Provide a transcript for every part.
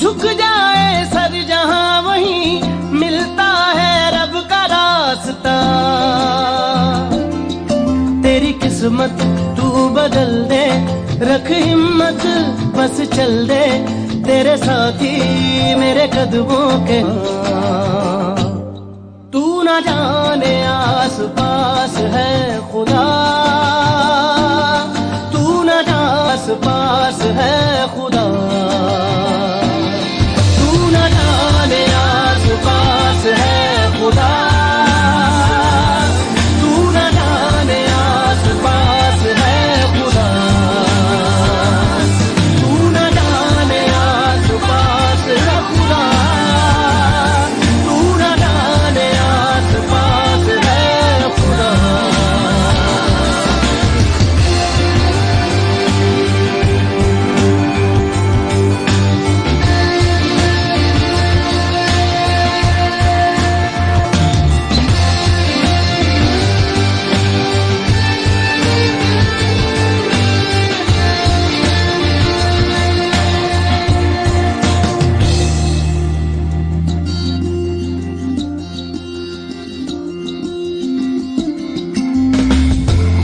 झुक जाए सर जहां वहीं मिलता है रब का रास्ता। तेरी किस्मत तू बदल दे, रख हिम्मत बस चल दे, तेरे साथी मेरे कदमों के। तू ना जाने आस पास है खुदा, तू ना आस पास है खुदा, तू ना जाने आस पास है खुदा, तू ना जाने आस पास है खुदा, तू ना जाने आस पास है खुदा, तू ना जाने आस पास है खुदा।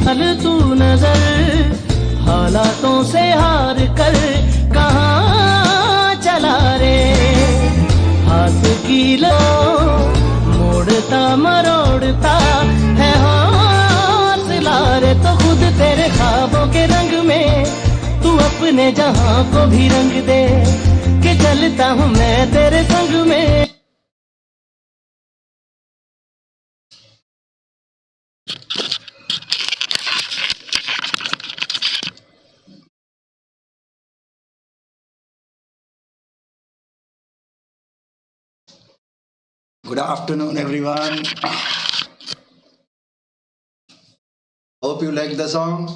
चल तू नजर हालातों से हार कर कहाँ चला रे, हाथ की लो मोड़ता मरोड़ता है हौसला रे। तो खुद तेरे ख्वाबों के रंग में तू अपने जहां को भी रंग दे, कि चलता हूँ मैं तेरे संग में। Good afternoon, everyone. Hope you like the song.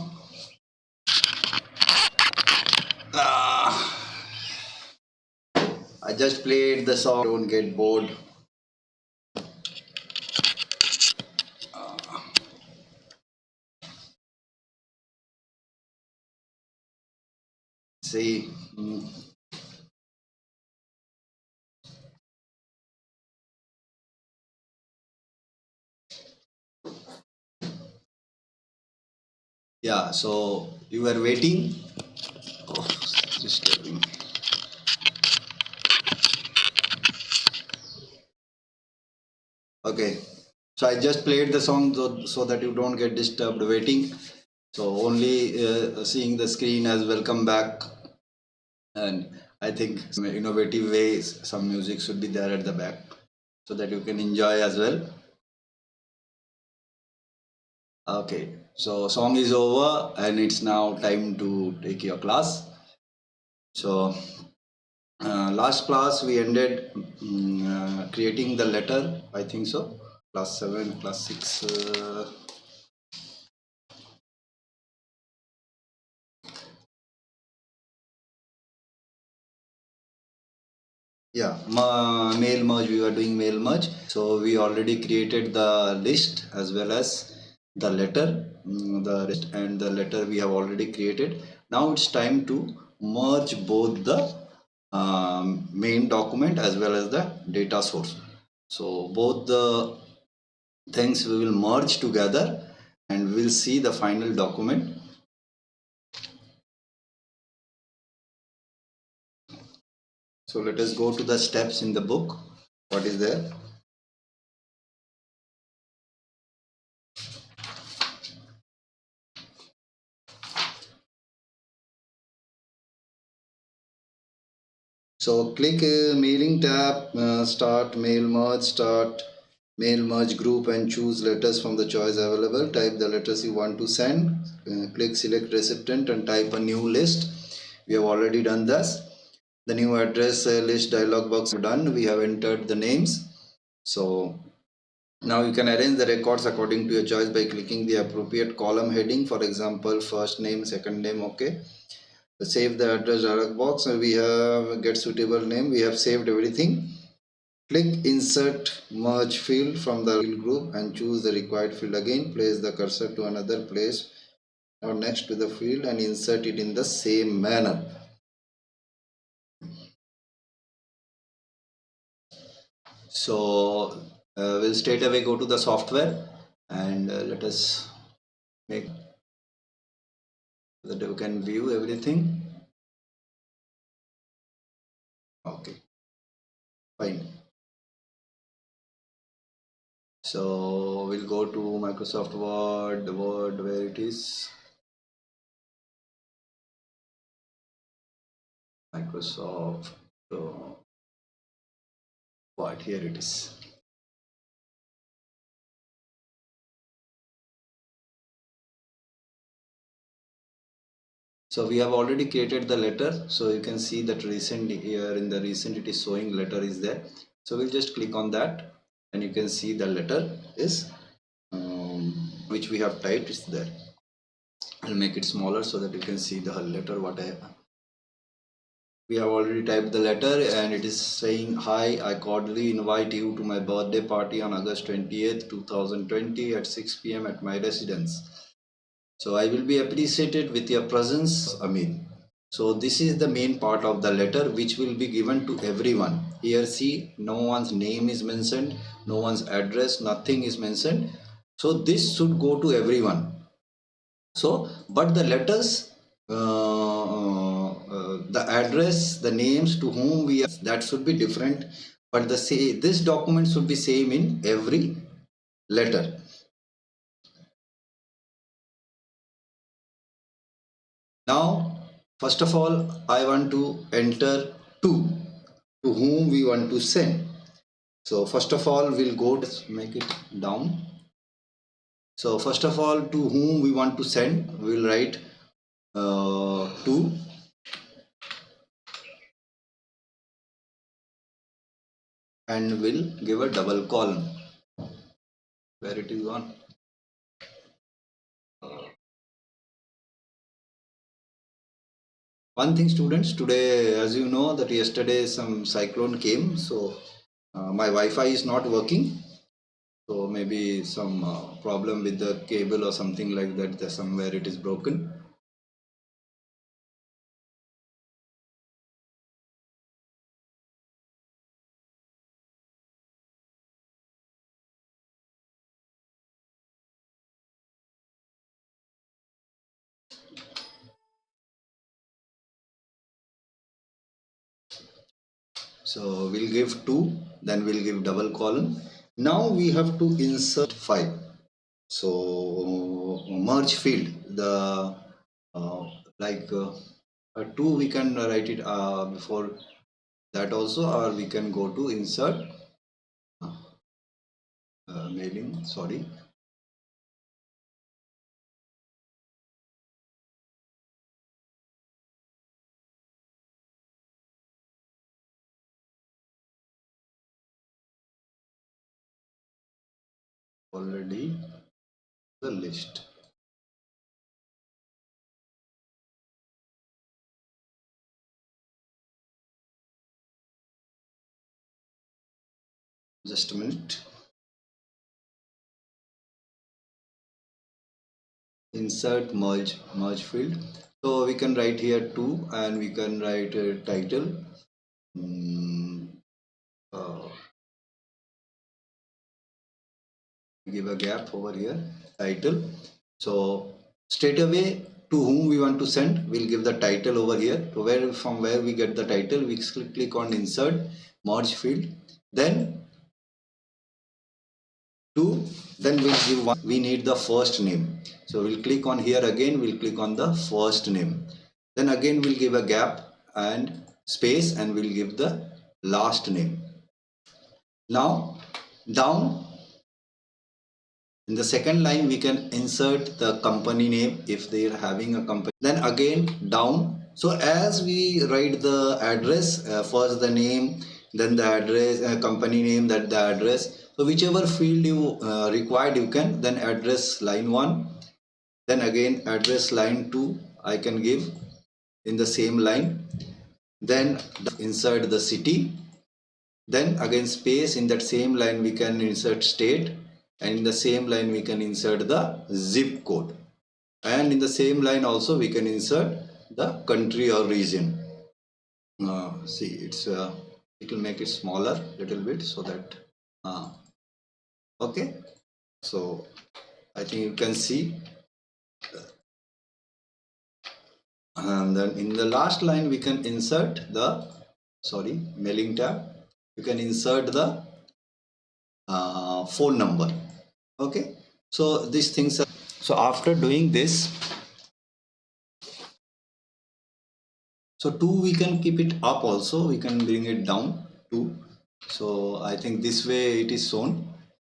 I just played the song. Don't get bored. See. Yeah, so you were waiting. Oh, disturbing. Okay, so I just played the song so that you don't get disturbed waiting. So only seeing the screen as welcome back, and I think some innovative ways some music should be there at the back so that you can enjoy as well. Okay, so song is over and it's now time to take your class. So last class we ended creating the letter, I think so, class 7, class 6. Yeah, mail merge, we were doing mail merge. So we already created the list as well as the letter, the list and the letter we have already created. Now it's time to merge both the main document as well as the data source. So both the things we will merge together and we'll see the final document. So let us go to the steps in the book. What is there? So click mailing tab, start mail merge, start mail merge group and choose letters from the choice available. Type the letters you want to send. Click select recipient and type a new list. We have already done this. The new address list dialog box done. We have entered the names. So now you can arrange the records according to your choice by clicking the appropriate column heading. For example, first name, second name. Okay. Save the address dialog box. We have get suitable name. We have saved everything. Click insert merge field from the field group and choose the required field again. Place the cursor to another place or next to the field and insert it in the same manner. So we'll straight away go to the software and let us make that you can view everything. Okay, fine. So we'll go to Microsoft Word, where it is. Microsoft Word, here it is. So we have already created the letter. So you can see that recent here in the recent it is showing letter is there. So we'll just click on that and you can see the letter is which we have typed is there. I'll make it smaller so that you can see the letter what we have already typed the letter, and it is saying, hi, I cordially invite you to my birthday party on August 20th 2020 at 6 p.m. at my residence. So I will be appreciated with your presence, Amin. So this is the main part of the letter which will be given to everyone. Here see, no one's name is mentioned, no one's address, nothing is mentioned. So this should go to everyone. So, but the letters, the address, the names to whom we are, that should be different. But this document should be same in every letter. Now, first of all, I want to enter to whom we want to send. So first of all, we'll go to make it down. So first of all, to whom we want to send, we'll write to and we'll give a double column where it is on. One thing, students, today, as you know, that yesterday some cyclone came, so my Wi-Fi is not working. So maybe some problem with the cable or something like that, somewhere it is broken. So we'll give 2, then we'll give double column. Now we have to insert 5. So merge field, the 2 we can write it before that also, or we can go to insert mailing, sorry. Already the list. Just a minute. Insert merge field. So we can write here 2 and we can write a title. Give a gap over here, title. So straight away to whom we want to send, we'll give the title over here. So from where we get the title, we click on insert merge field, then then we'll give one. We need the first name, so we'll click on here again, we'll click on the first name, then again we'll give a gap and space and we'll give the last name. Now down in the second line we can insert the company name if they are having a company, then again down. So as we write the address, first the name, then the address, company name, that the address. So whichever field you required, you can then address line 1, then again address line 2 I can give in the same line, then insert the city, then again space, in that same line we can insert state, and in the same line we can insert the zip code, and in the same line also we can insert the country or region. See, it's it will make it smaller little bit so that Okay, so I think you can see, and then in the last line we can insert the mailing tab. You can insert the phone number. Okay, so these things are, so after doing this, so 2 we can keep it up also, we can bring it down 2. So I think this way it is shown.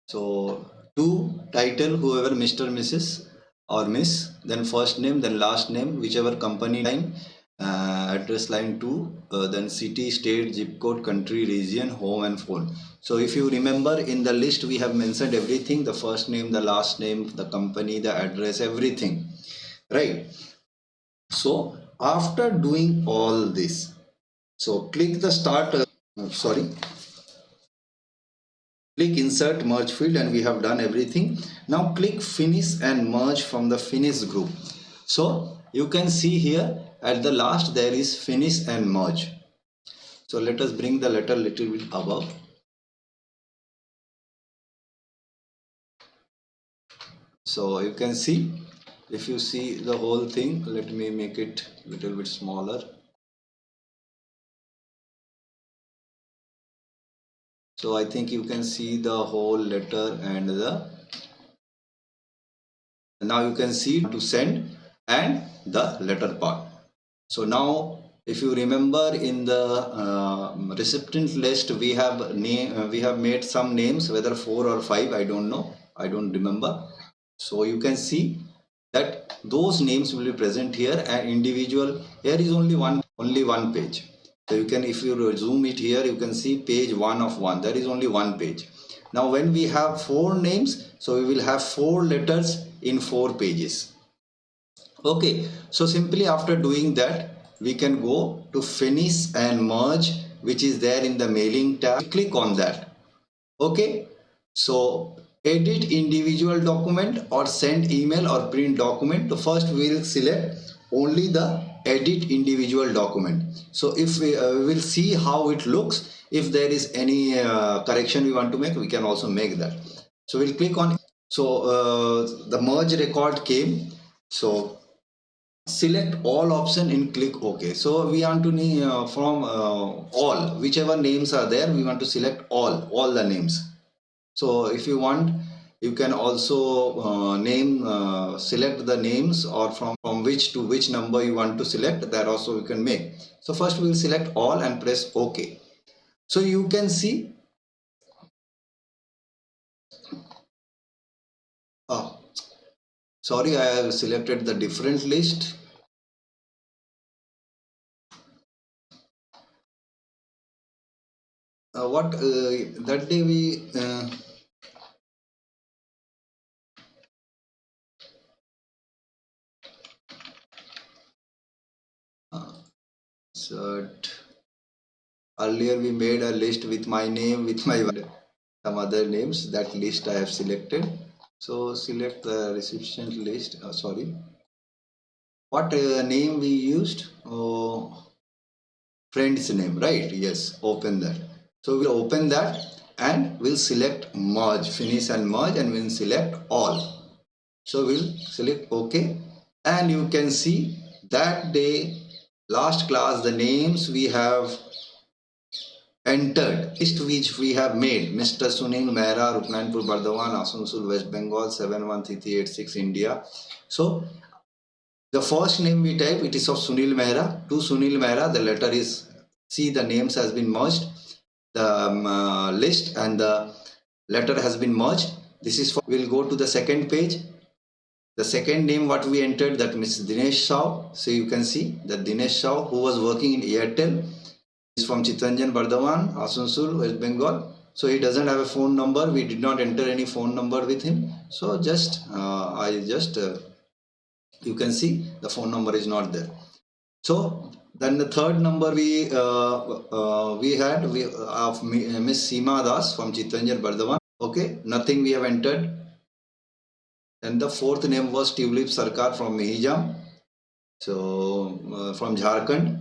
So 2 title, whoever Mr. Mrs. or Miss, then first name, then last name, whichever company line, address line 2, then city, state, zip code, country, region, home and phone. So if you remember, in the list we have mentioned everything, the first name, the last name, the company, the address, everything, right? So after doing all this, so click the start, click insert merge field, and we have done everything. Now click finish and merge from the finish group. So you can see here at the last there is finish and merge. So let us bring the letter little bit above. So you can see, if you see the whole thing, let me make it a little bit smaller. So I think you can see the whole letter, and now you can see to send and the letter part. So now if you remember, in the recipient list we have made some names, whether 4 or 5, I don't know, I don't remember. So you can see that those names will be present here, and individual, here is only one page. So you can, if you zoom it here, you can see page 1 of 1, there is only one page. Now when we have 4 names, so we will have 4 letters in 4 pages. Okay, so simply after doing that, we can go to finish and merge, which is there in the mailing tab. Click on that. Okay, so edit individual document or send email or print document. So first we will select only the edit individual document. So if we will see how it looks, if there is any correction we want to make, we can also make that. So we'll click on, so the merge record came, so select all option and click OK. So we want to from all, whichever names are there, we want to select all the names. So if you want, you can also select the names, or from which to which number you want to select, that also you can make. So first we will select all and press OK. So you can see, sorry, I have selected the different list. That day we earlier we made a list with my name, with my some other names. That list I have selected. So select the recipient list. What name we used? Friend's name, right? Yes, open that. So we'll open that and we'll select merge, finish and merge, and we'll select all. So we'll select OK, and you can see that day, last class, the names we have entered, list which we have made: Mr. Sunil Mehra, Ruknanpur, Bardhaman, Asansol, West Bengal, 713386, India. So the first name we type, it is of Sunil Mehra. To Sunil Mehra, the letter is, see, the names has been merged, the list and the letter has been merged. This is for, we'll go to the second page. The second name what we entered, that Mr. Dinesh Shaw. So you can see that Dinesh Shaw, who was working in Airtel, is from Chittaranjan, Bardhaman, Asansol, West Bengal. So he doesn't have a phone number. We did not enter any phone number with him. So just you can see the phone number is not there. So then the third number we had of Miss Seema Das from Chittaranjan, Bardhaman. Okay, nothing we have entered. And the fourth name was Tulip Sarkar from Mehijam, so from Jharkhand.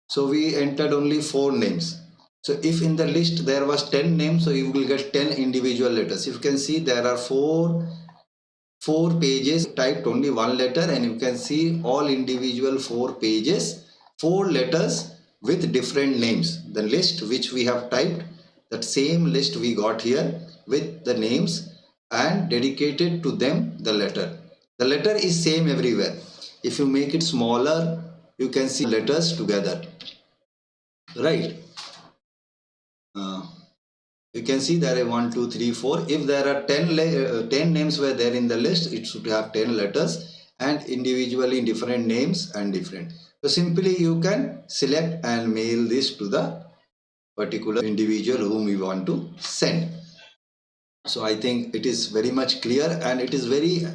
So we entered only 4 names. So if in the list there was 10 names, so you will get 10 individual letters. You can see there are four pages, typed only one letter, and you can see all individual 4 pages, 4 letters with different names. The list which we have typed, that same list we got here with the names and dedicated to them the letter. The letter is same everywhere. If you make it smaller, you can see letters together, right? You can see there are 1 2 3 4. If there are 10 names were there in the list, it should have 10 letters and individually different names and different. So simply you can select and mail this to the particular individual whom you want to send. So I think it is very much clear, and it is very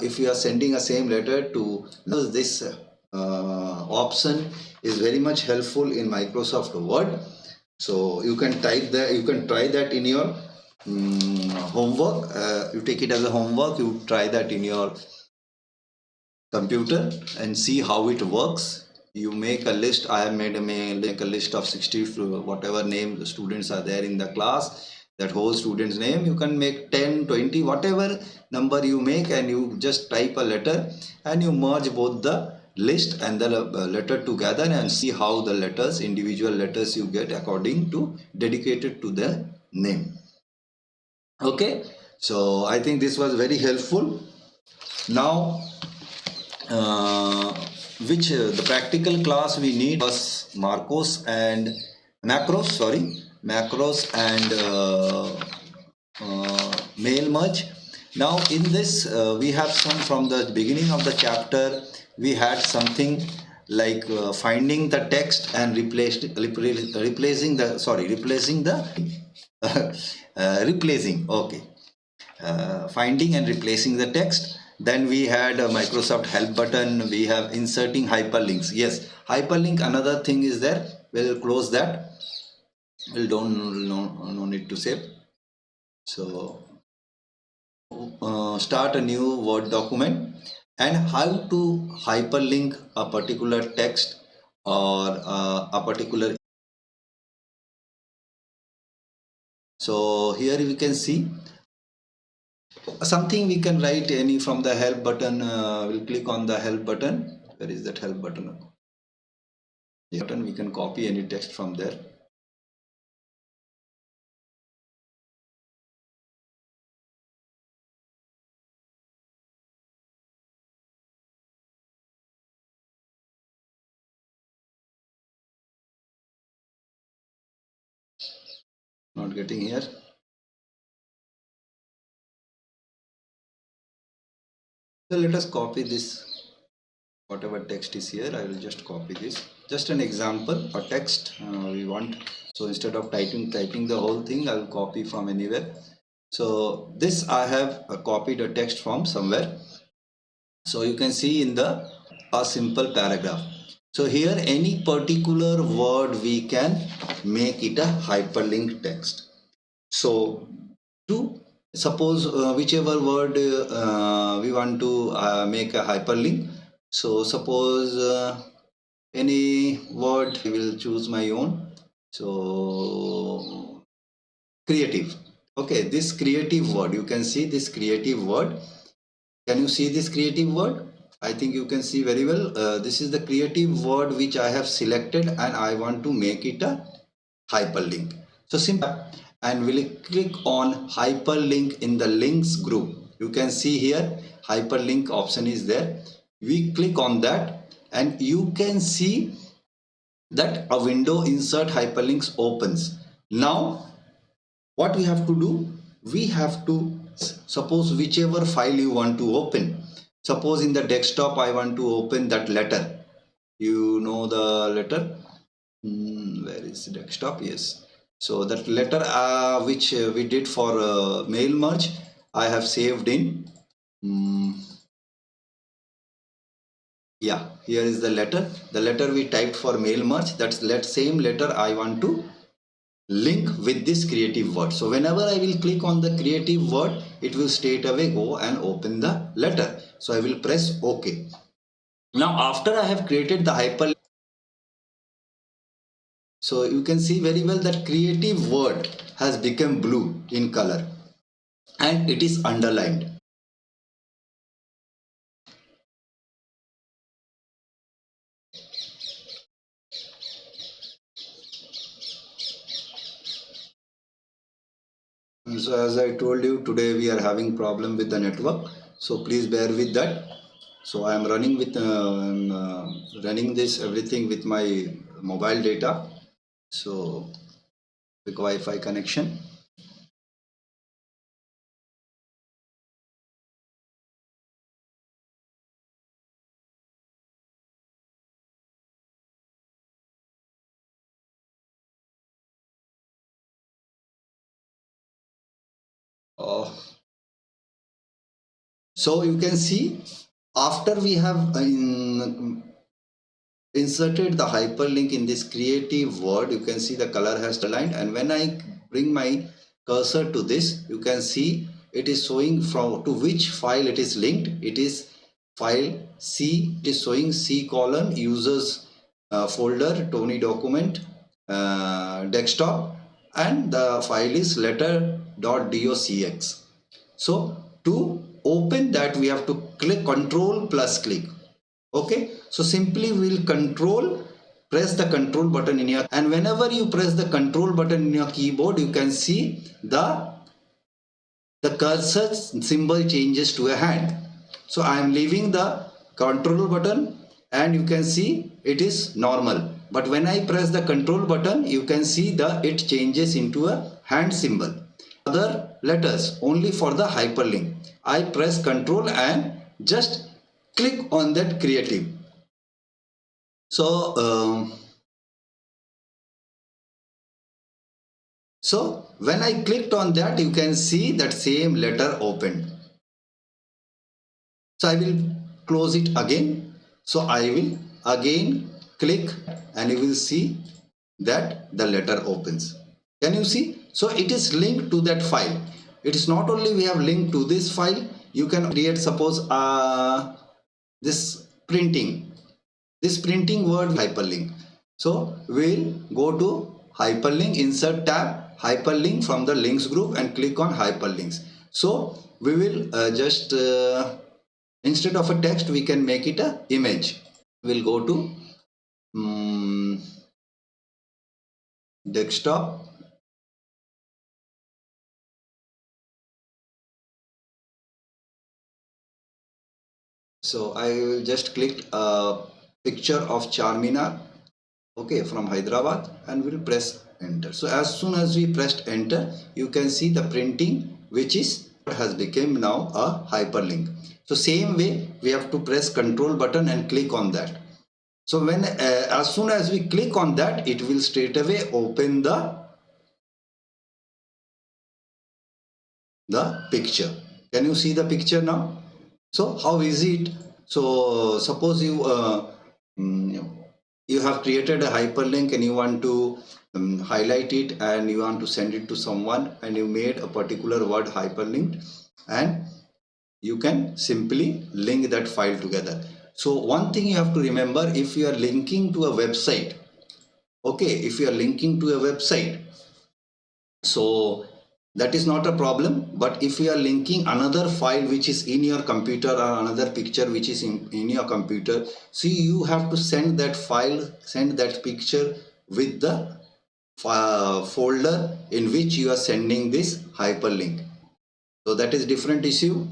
if you are sending a same letter to this option is very much helpful in Microsoft Word. So you can type that, you can try that in your homework. You take it as a homework, you try that in your computer and see how it works. You make a list. I have made a list of 60 whatever name the students are there in the class, that whole student's name. You can make 10 20 whatever number you make, and you just type a letter and you merge both the list and the letter together and see how the letters, individual letters you get according to dedicated to the name. Okay, so I think this was very helpful. Now the practical class we need was macros and mail merge. Now in this we have some, from the beginning of the chapter we had something like finding the text and replacing finding and replacing the text. Then we had a Microsoft help button. We have inserting hyperlinks. Yes, hyperlink, another thing is there. We'll close that. No need to save. So start a new Word document, and how to hyperlink a particular text or a particular. So here we can see something we can write any from the help button. We'll click on the help button. Where is that help button? We can copy any text from there. Not getting here. So let us copy this, whatever text is here. I will just copy this, just an example, a text we want. So instead of typing the whole thing, I will copy from anywhere. So this I have copied a text from somewhere. So you can see in a simple paragraph. So here any particular word we can make it a hyperlink text. So to suppose whichever word we want to make a hyperlink. So suppose any word, I will choose my own. So creative. Okay, this creative word, you can see this creative word. Can you see this creative word? I think you can see very well. This is the creative word which I have selected, and I want to make it a hyperlink. So simple, and we'll click on hyperlink in the links group. You can see here hyperlink option is there. We click on that, and you can see that a window insert hyperlinks opens. Now what we have to do, we have to suppose whichever file you want to open. Suppose in the desktop I want to open that letter. You know the letter. Where is the desktop? Yes. So that letter which we did for mail merge, I have saved in. Yeah, here is the letter. The letter we typed for mail merge. That's that same letter I want to link with this creative word. So whenever I will click on the creative word, it will straight away go and open the letter. So I will press OK. Now after I have created the hyperlink, So you can see very well that creative word has become blue in color and it is underlined. So as I told you, today we are having problem with the network, so please bear with that. So I am running with running this everything with my mobile data, so with Wi-Fi connection. Uh, so you can see after we have inserted the hyperlink in this creative word, you can see the color has aligned, and when I bring my cursor to this, you can see it is showing from to which file it is linked. It is file C. It is showing C column users folder Tony document desktop, and the file is letter.docx. So to open that we have to click control plus click. Okay, so simply we'll press the control button in your, and whenever you press the control button in your keyboard, you can see the cursor symbol changes to a hand. So I am leaving the control button and you can see it is normal, but when I press the control button, you can see it changes into a hand symbol. Other letters only for the hyperlink, I press control and just click on that creative. So when I clicked on that, you can see that same letter opened. So I will close it again. So I will again click and you will see that the letter opens. Can you see? So it is linked to that file. It is not only we have linked to this file, you can create suppose this printing word hyperlink. So we'll go to hyperlink, insert tab, hyperlink from the links group and click on hyperlinks. So we will just instead of a text, we can make it a image. We'll go to desktop. So I will just click a picture of Charminar, okay, from Hyderabad, and we'll press enter. So as soon as we pressed enter, you can see the printing which has become now a hyperlink. So same way we have to press control button and click on that. So when as soon as we click on that, it will straight away open the picture. Can you see the picture now? So how is it? So suppose you you have created a hyperlink and you want to highlight it and you want to send it to someone, and you made a particular word hyperlinked, and you can simply link that file together. So one thing you have to remember, if you are linking to a website, okay, if you are linking to a website, so that is not a problem. But if you are linking another file which is in your computer or another picture which is in your computer, see, you have to send that file, send that picture with the folder in which you are sending this hyperlink. So that is different issue,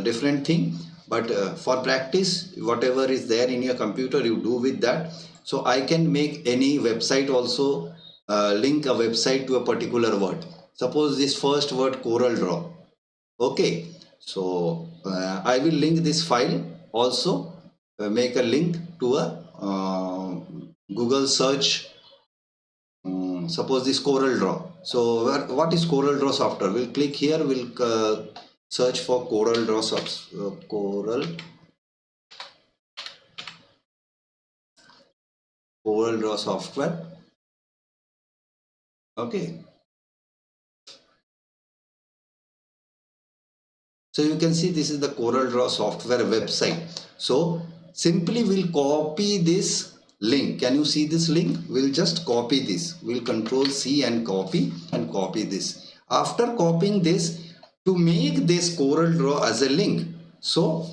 different thing. But for practice, whatever is there in your computer, you do with that. So I can make any website also, link a website to a particular word. Suppose this first word Corel Draw. Okay, so I will link this file also, make a link to a Google search. Suppose this Corel Draw. So what is Corel Draw software? We'll click here, we'll search for Corel Draw Corel Draw software. Okay. So you can see this is the Corel Draw software website. So simply we'll copy this link. Can you see this link? We'll just copy this. We'll control C and copy this. After copying this, to make this CorelDRAW as a link, so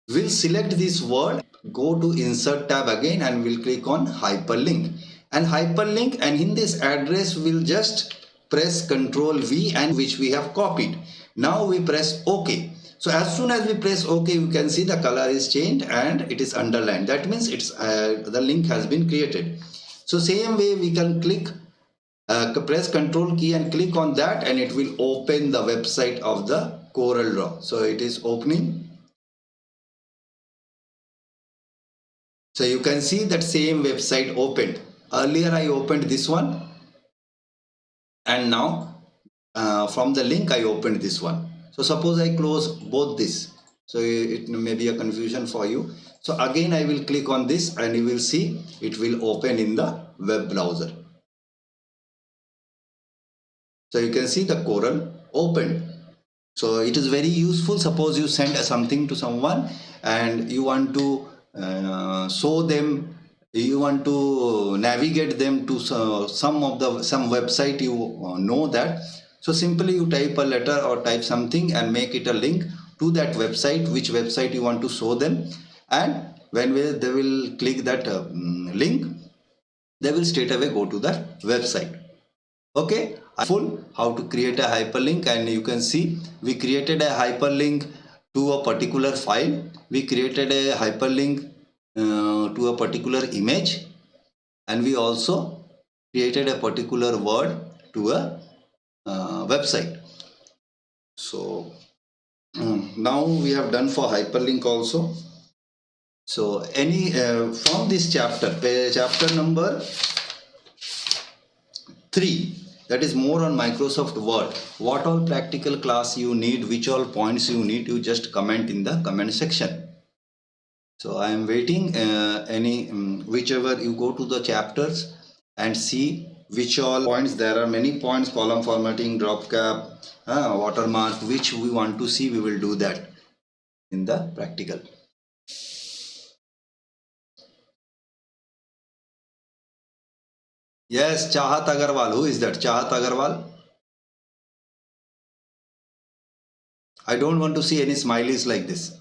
we'll select this word, go to insert tab again, and we'll click on hyperlink. And hyperlink, and in this address we'll just press Ctrl V, and which we have copied. Now we press OK. So as soon as we press OK, you can see the color is changed and it is underlined. That means it's the link has been created. So same way we can click, press Ctrl key and click on that, and it will open the website of the CorelDRAW. So it is opening. So you can see that same website opened. Earlier I opened this one, and now from the link I opened this one. So suppose I close both this, so it may be a confusion for you. So again I will click on this, and you will see it will open in the web browser. So you can see the Corel opened. So it is very useful. Suppose you send something to someone and you want to show them, you want to navigate them to some website you know that. So simply you type a letter or type something and make it a link to that website, which website you want to show them, and when they will click that link, they will straight away go to that website. Okay, full how to create a hyperlink, and you can see we created a hyperlink to a particular file, we created a hyperlink to a particular image, and we also created a particular word to a website. So now we have done for hyperlink also. So any from this chapter number 3, that is more on Microsoft Word, what all practical class you need, which all points you need, you just comment in the comment section. So I am waiting whichever you go to the chapters and see which all points. There are many points: column formatting, drop cap, watermark, which we want to see. We will do that in the practical. Yes, Chahat Agarwal. Who is that? Chahat Agarwal? I don't want to see any smileys like this.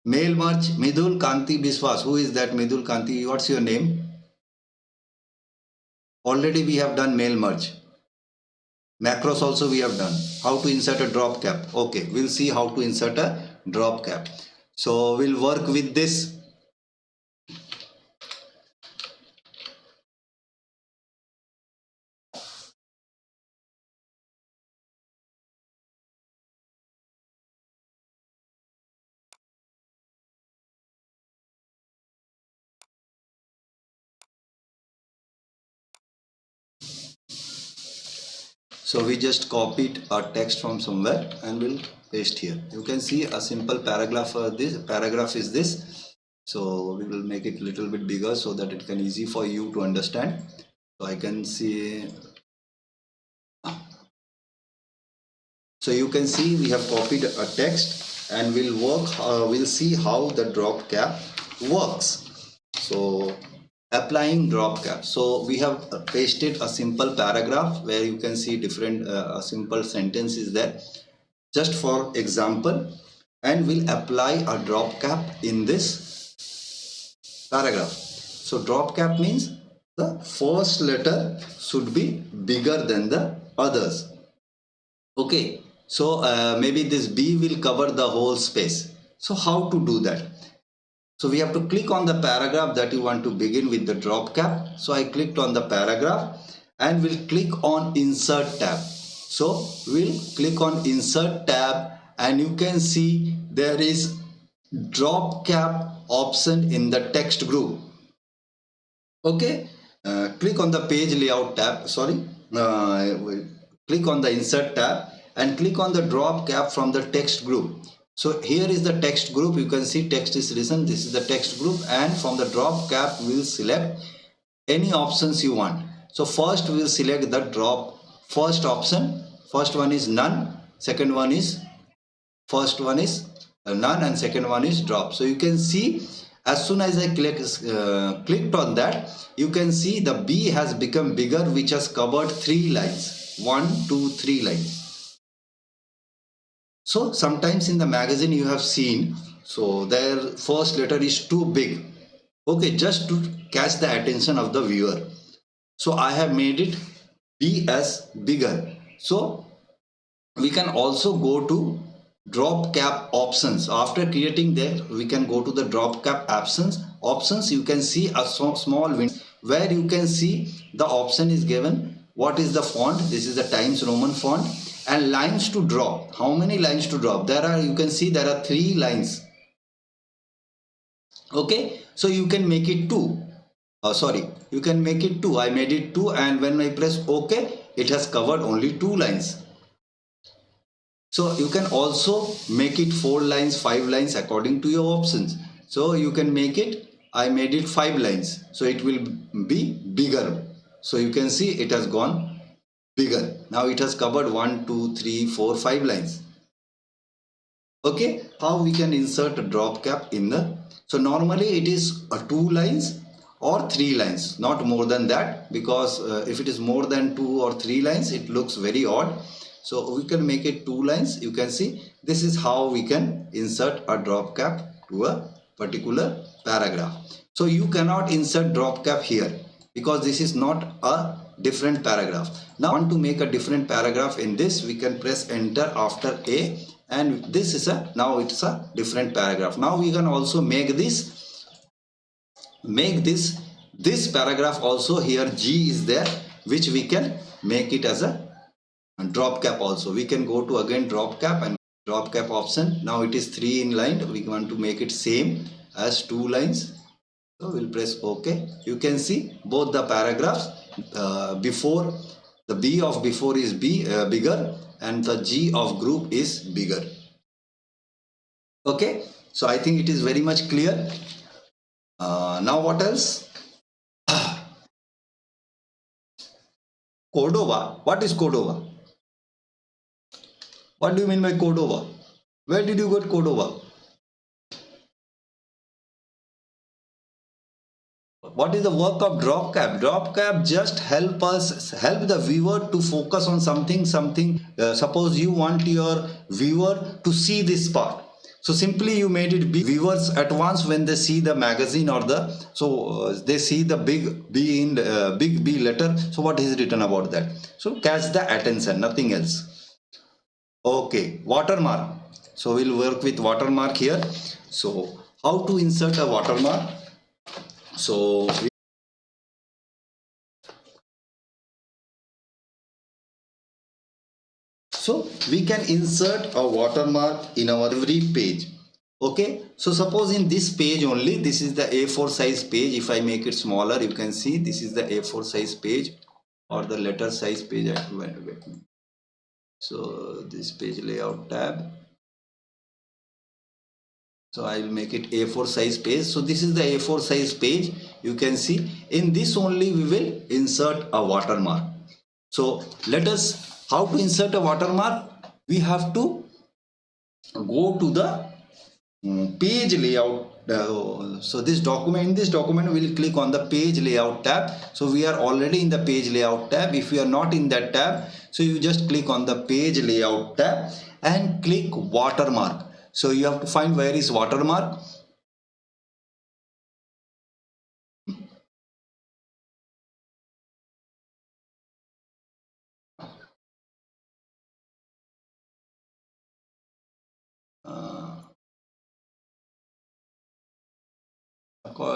Mail merge, Midul Kanti Biswas. Who is that Midul Kanti? What's your name? Already we have done mail merge. Macros also we have done. How to insert a drop cap. Okay, we'll see how to insert a drop cap. So we'll work with this. So we just copied our text from somewhere and we'll paste here. You can see a simple paragraph. This paragraph is this. So we will make it a little bit bigger so that it can easy for you to understand. So I can see. So you can see we have copied a text, and we'll see how the drop cap works. So applying drop cap. So we have pasted a simple paragraph where you can see different simple sentences there, just for example, and we'll apply a drop cap in this paragraph. So drop cap means the first letter should be bigger than the others. Okay, so maybe this B will cover the whole space. So how to do that? So we have to click on the paragraph that you want to begin with the drop cap. So I clicked on the paragraph and we'll click on insert tab. So we'll click on insert tab, and you can see there is drop cap option in the text group. Okay, click on the page layout tab. Click on the insert tab and click on the drop cap from the text group. So here is the text group. You can see text is written. This is the text group, and from the drop cap we will select any options you want. So first we will select the drop first option, first one is none, second one is first one is none, and second one is drop. So you can see as soon as I clicked on that, you can see the B has become bigger, which has covered 3 lines, 1 2 3 lines. So sometimes in the magazine you have seen, so their first letter is too big, okay, just to catch the attention of the viewer. So I have made it B as bigger. So we can also go to drop cap options. After creating that, we can go to the drop cap options. You can see a small window where you can see the option is given. What is the font? This is the Times Roman font, and lines to drop. How many lines to drop? There are, you can see there are 3 lines. Okay, so you can make it 2. You can make it 2. I made it 2, and when I press OK, it has covered only 2 lines. So you can also make it 4 lines, 5 lines according to your options. So you can make it, I made it 5 lines. So it will be bigger. So you can see it has gone bigger. Now it has covered 1, 2, 3, 4, 5 lines. Okay, how we can insert a drop cap in the, so normally it is 2 lines or 3 lines, not more than that, because if it is more than 2 or 3 lines, it looks very odd. So we can make it 2 lines. You can see this is how we can insert a drop cap to a particular paragraph. So you cannot insert drop cap here because this is not a different paragraph. Now want to make a different paragraph in this, we can press enter after A, and this is a, now it's a different paragraph. Now we can also make this paragraph also. Here G is there, which we can make it as a drop cap also. We can go to again drop cap and drop cap option. Now it is 3 in line. We want to make it same as 2 lines. So we'll press OK. You can see both the paragraphs, before the B of before is bigger and the G of group is bigger. Okay, so I think it is very much clear. Now what else? Cordova. What is Cordova? What do you mean by Cordova? Where did you get Cordova? What is the work of drop cap? Drop cap just help the viewer to focus on something. Suppose you want your viewer to see this part. So simply you made it big. Viewers at once when they see the magazine or they see the big B in big B letter. So what is written about that? So catch the attention, nothing else. Okay, watermark. So we'll work with watermark here. So how to insert a watermark? So we can insert a watermark in our every page. Okay, so suppose in this page only, this is the A4 size page. If I make it smaller, you can see this is the A4 size page or the letter size page. So this page layout tab. So I will make it A4 size page. So this is the A4 size page. You can see in this only we will insert a watermark. So let us, how to insert a watermark? We have to go to the page layout. So in this document we will click on the page layout tab. So we are already in the page layout tab. If we are not in that tab, so you just click on the page layout tab and click watermark. So you have to find where is watermark.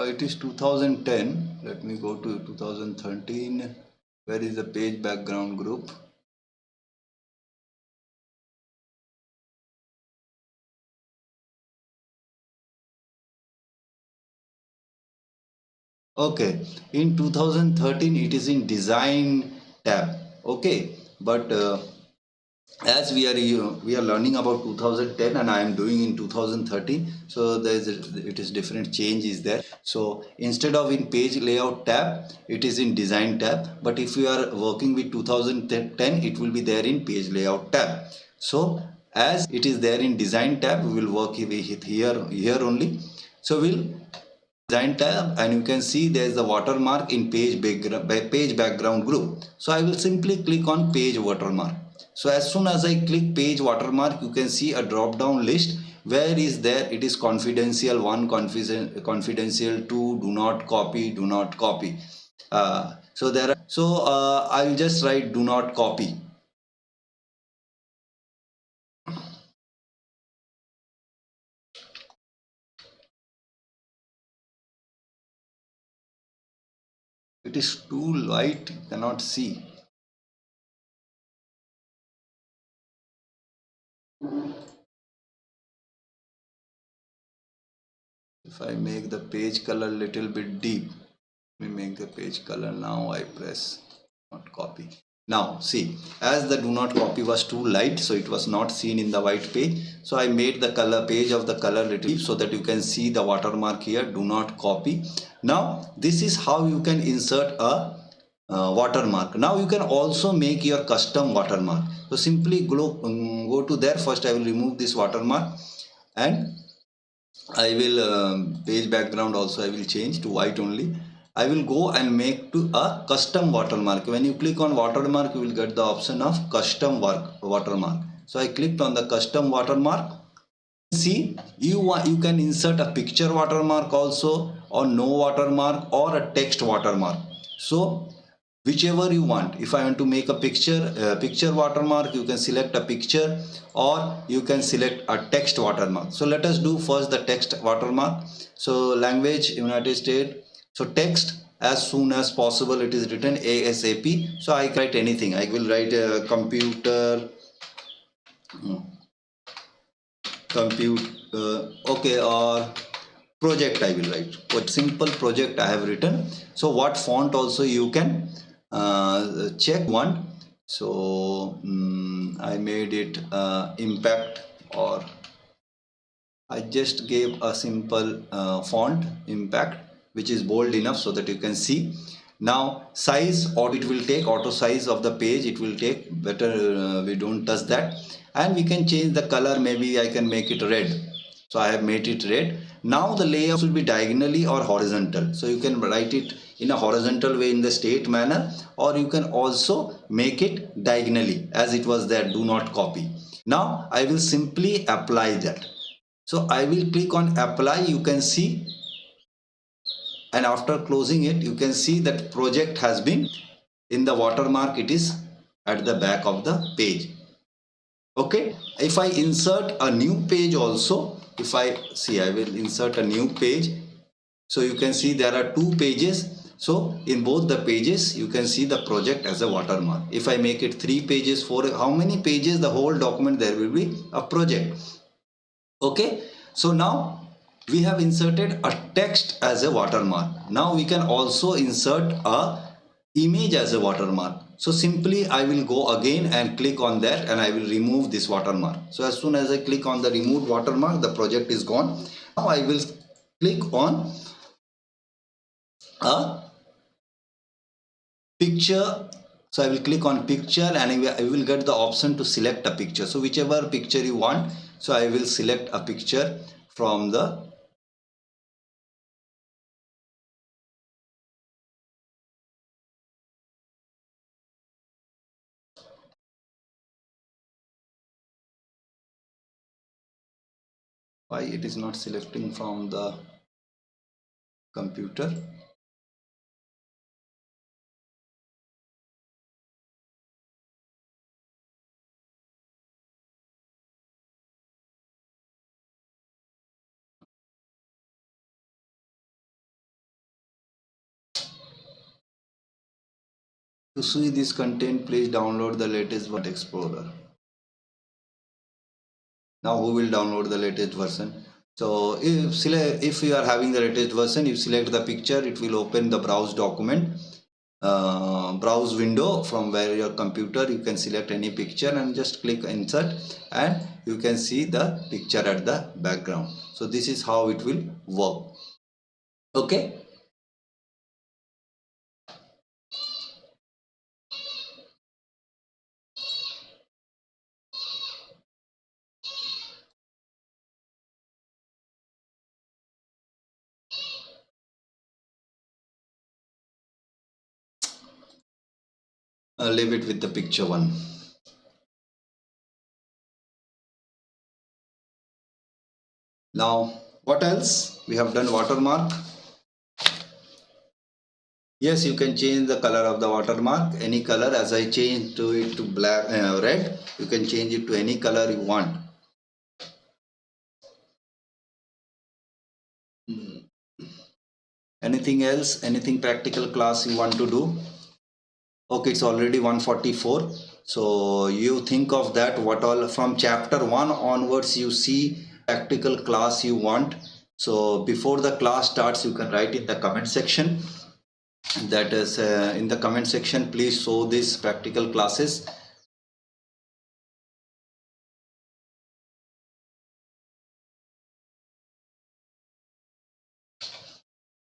It is 2010. Let me go to 2013. Where is the page background group? Okay, in 2013 it is in design tab. Okay, but as we are learning about 2010 and I am doing in 2013, so it is different change is there. So instead of in page layout tab, it is in design tab, but if you are working with 2010, it will be there in page layout tab. So as it is there in design tab, we will work with here only. So we'll design tab, and you can see there is the watermark in page background group. So I will simply click on page watermark. So as soon as I click page watermark, you can see a drop down list where is there, it is confidential 1, confidential 2, do not copy, do not copy. So there are, so I'll just write do not copy. It is too light, you cannot see. If I make the page color little bit deep, we make the page color. Now I press not copy. Now see, as the do not copy was too light, so it was not seen in the white page. So I made the color page of the color little deep so that you can see the watermark here, do not copy. Now this is how you can insert a watermark. Now you can also make your custom watermark. So simply go to there. First I will remove this watermark, and I will page background also I will change to white only. I will go and make to a custom watermark. When you click on watermark, you will get the option of custom watermark. So I clicked on the custom watermark. See, you can insert a picture watermark also, or no watermark, or a text watermark. So whichever you want. If I want to make a picture watermark, you can select a picture, or you can select a text watermark. So let us do first the text watermark. So language United States. So text, as soon as possible it is written ASAP. So I write anything. I will write computer, okay, or project I will write. What simple project I have written. So what font also you can check one. So I made it impact, or I just gave a simple font impact, which is bold enough so that you can see. Now size, or it will take auto size of the page, it will take better, we don't touch that. And we can change the color, maybe I can make it red. So I have made it red. Now the layout will be diagonally or horizontal. So you can write it in a horizontal way in the straight manner, or you can also make it diagonally as it was there, do not copy. Now I will simply apply that. So I will click on apply, you can see, and after closing it, you can see that project has been in the watermark, it is at the back of the page. Okay, if I insert a new page also, if I see, I will insert a new page. So you can see there are 2 pages. So in both the pages, you can see the project as a watermark. If I make it 3 pages, 4, how many pages, the whole document, there will be a project. Okay, so now we have inserted a text as a watermark. Now we can also insert a image as a watermark. So simply I will go again and click on that, and I will remove this watermark. So as soon as I click on the remove watermark, the project is gone. Now I will click on a picture. So I will click on picture, and I will get the option to select a picture. So whichever picture you want. So I will select a picture from the why it is not selecting from the computer. To see this content, please download the latest Word Explorer. Now who will download the latest version? So if you are having the latest version, you select the picture, it will open the browse document. browse window from where your computer, you can select any picture and just click insert, and you can see the picture at the background. So this is how it will work. Okay. Leave it with the picture one. Now what else? We have done watermark. Yes, you can change the color of the watermark, any color. As I changed to it to black, red, you can change it to any color you want. Anything else? Anything practical class you want to do? Okay, it's already 1:44. So you think of that, what all from chapter 1 onwards you see practical class you want. So before the class starts, you can write in the comment section. That is in the comment section, please show these practical classes.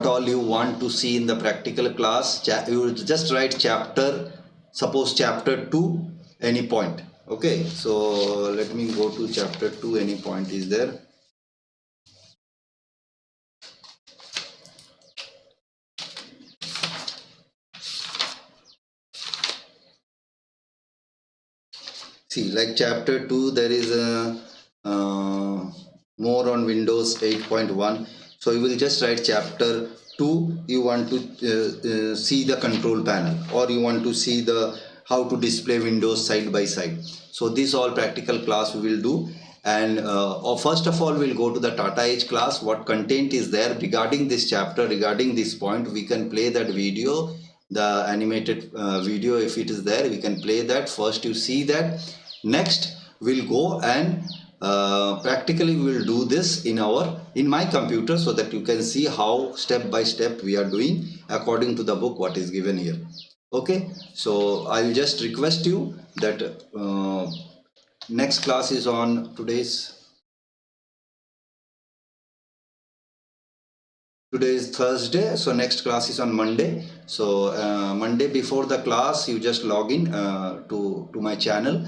All you want to see in the practical class, you just write chapter, suppose chapter 2, any point. Okay, so let me go to chapter 2, any point is there. See, like chapter 2, there is a more on Windows 8.1. So you will just write chapter 2. You want to see the control panel, or you want to see the how to display Windows side by side. So this all practical class we will do. And first of all, we'll go to the Tata Edge class. What content is there regarding this chapter, regarding this point? We can play that video, the animated video. If it is there, we can play that. First you see that. Next we'll go and practically we will do this in my computer, so that you can see how step by step we are doing according to the book what is given here. Okay, so I'll just request you that next class is on today is Thursday, so next class is on Monday. So Monday before the class, you just log in to my channel,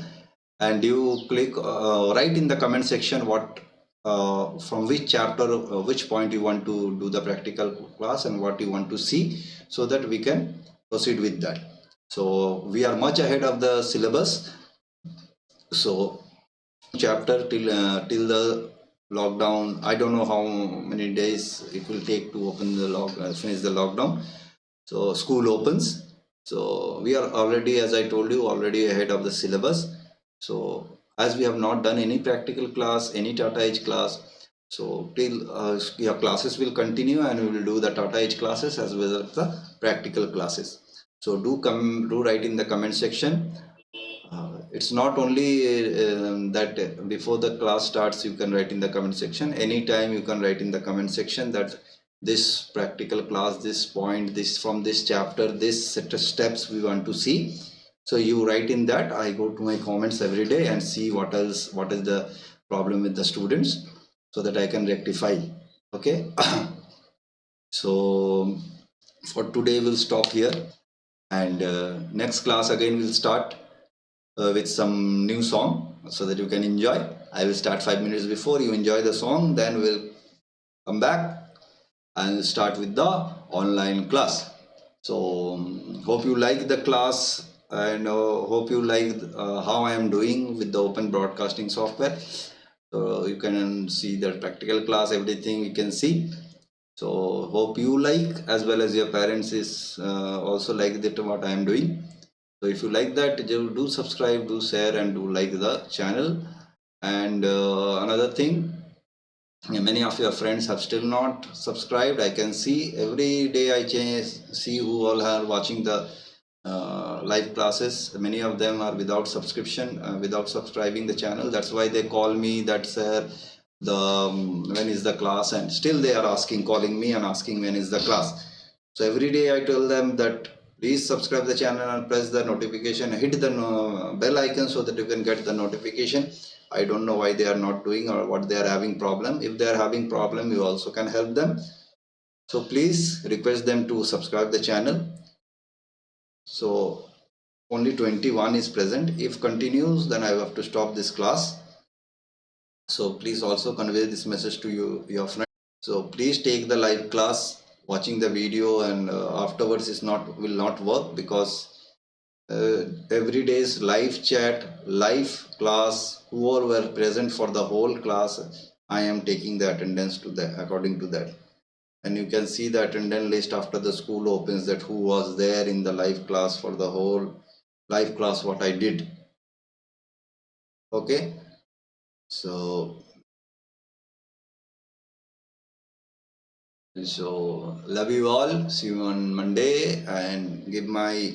and you click write in the comment section what from which chapter, which point you want to do the practical class and what you want to see, so that we can proceed with that. So we are much ahead of the syllabus. So chapter till the lockdown, I don't know how many days it will take to open the finish the lockdown. So school opens, so we are already, as I told you, already ahead of the syllabus. So as we have not done any practical class, any Tata Edge class, so till your classes will continue, and we will do the Tata Edge classes as well as the practical classes. So do write in the comment section. It's not only that before the class starts you can write in the comment section. Anytime you can write in the comment section that this practical class, this point, this from this chapter, this set of steps we want to see. So you write in that. I go to my comments every day and see what is the problem with the students, so that I can rectify. Okay. So for today we'll stop here, and next class again we'll start with some new song, so that you can enjoy. I will start 5 minutes before. You enjoy the song, then we'll come back and start with the online class. So hope you like the class, and hope you like how I am doing with the open broadcasting software. So you can see the practical class, everything you can see. So hope you like, as well as your parents is also like that what I am doing. So if you like that, do subscribe, do share, and do like the channel. And another thing, many of your friends have still not subscribed. I can see every day I see who all are watching the live classes. Many of them are without subscription, without subscribing the channel. That's why they call me that, sir, when is the class, and still they are calling me and asking when is the class. So every day I tell them that please subscribe the channel and press the notification, hit the bell icon so that you can get the notification. I don't know why they are not doing or what they are having problem. If they are having problem, you also can help them. So please request them to subscribe the channel. So only 21 is present. If continues, then I have to stop this class. So please also convey this message to your friend. So please take the live class. Watching the video and afterwards will not work, because every day's live chat, live class, whoever were present for the whole class, I am taking the attendance to that according to that. And you can see the attendance list after the school opens, that who was there in the live class for the whole live class what I did. Okay, so love you all. See you on Monday, and give my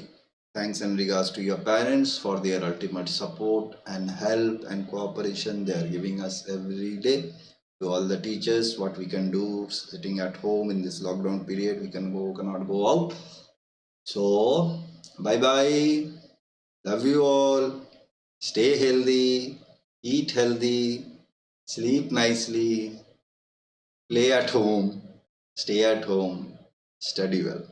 thanks and regards to your parents for their ultimate support and help and cooperation they are giving us every day. To all the teachers, what we can do sitting at home in this lockdown period, we cannot go out. So bye bye. Love you all. Stay healthy, eat healthy, sleep nicely, play at home, stay at home, study well.